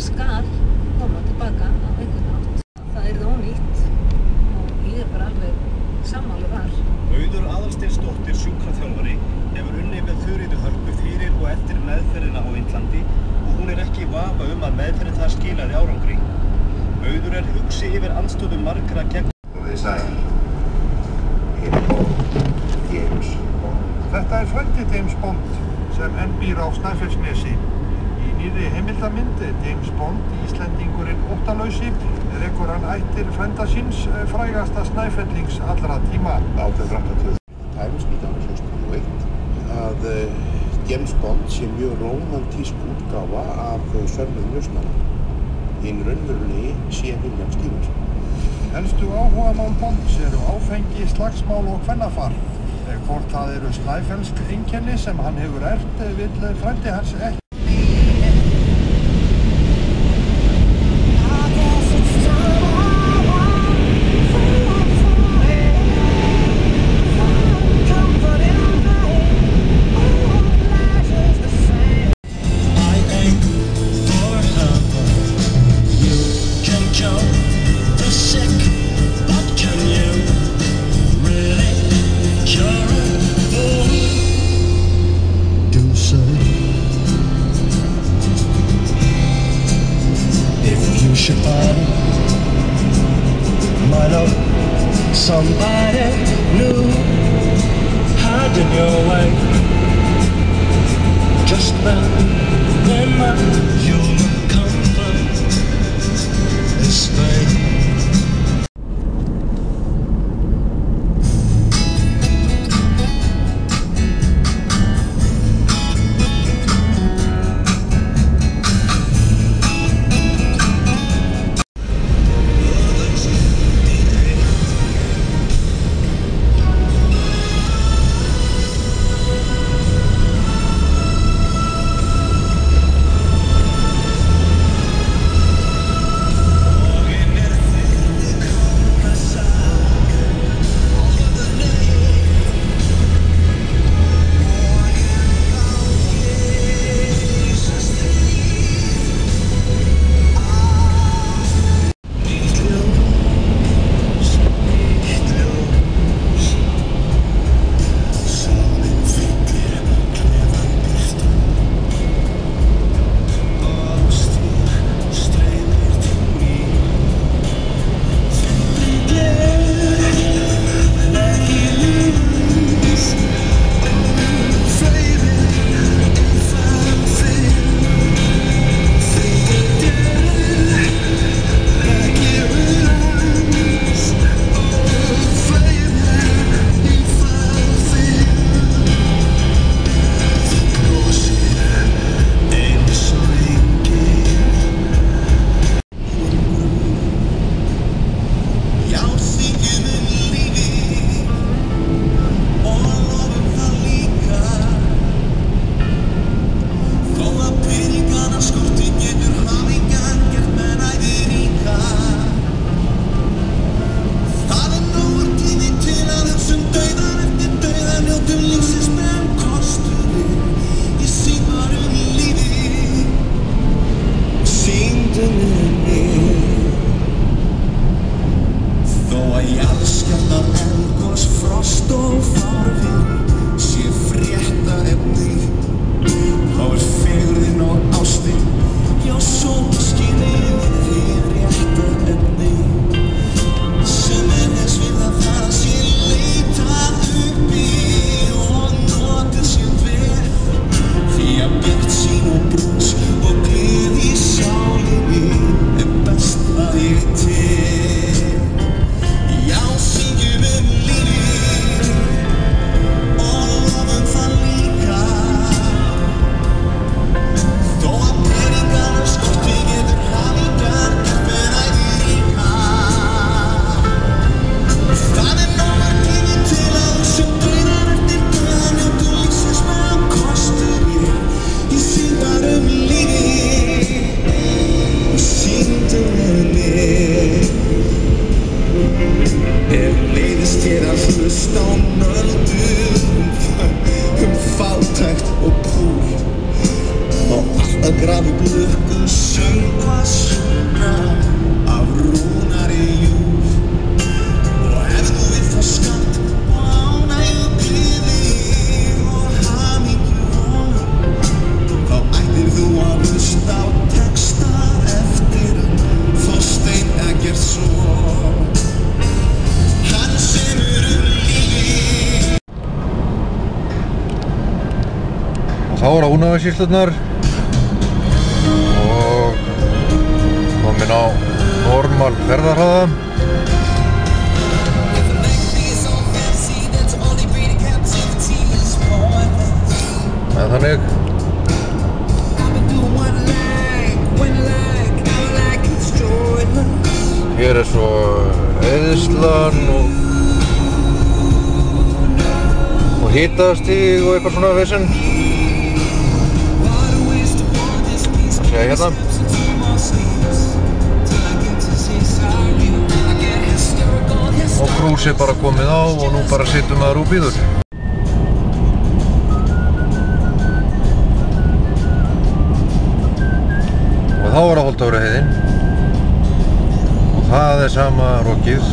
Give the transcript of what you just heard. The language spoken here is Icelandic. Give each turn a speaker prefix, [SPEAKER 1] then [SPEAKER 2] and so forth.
[SPEAKER 1] það skal koma tilbaka á einhvern hátt. Það yrði ónýtt og ég bara alveg sammála þar.
[SPEAKER 2] Auður Aðalsteinsdóttir, sjúkraþjálfari, hefur unnið með Þuríði Hörpu fyrir og eftir meðferðina á Indlandi og hún ekki í vafa að meðferðin þar skilaði árangri. Auður hugsi yfir andstöðu margra gegn.
[SPEAKER 3] Komið sæl. James Bond. Þetta frændi James Bond sem enn býr á Snæfellsnesi. Í nýrri heimildamynd James Bond, Íslendingurinn óttalausi, rekur hann ættir frænda síns frægasta Snæfellings allra tíma. 1882.
[SPEAKER 4] Times 1961 að James Bond sé mjög rómantísk útgáfa af Sörnum njósnara. Hinn raunverulegi sé William Stevenson.
[SPEAKER 3] Helstu áhugamál Bonds eru áfengi, slagsmál og kvennafar. Hvort það eru snæfellsk einkenni sem hann hefur erft vill frændi hans ekki.
[SPEAKER 5] Somebody new hiding your way. Just remember you'll comfort this thing. fátækt og púl og allt að grafi blökkum Söngvað sunna af rúnari júf. Og ef þú vilt fá skamt og ánægju, gleði og hamingju von, þá ættir þú að hlusta á texta eftir Þorstein Eggertsson. Hann semur lífið.
[SPEAKER 3] Og þá er Húnavatnssýslurnar og komin á normal ferðarhraða. Það er þannig. Hér er svo eyðslan og hitastig og eitthvað svona vesen. Sjá hérna. Og krús er bara komið á og nú bara sittum maður og bíður. Og þá er það Holtavörðuheiðin og það er sama rokkið.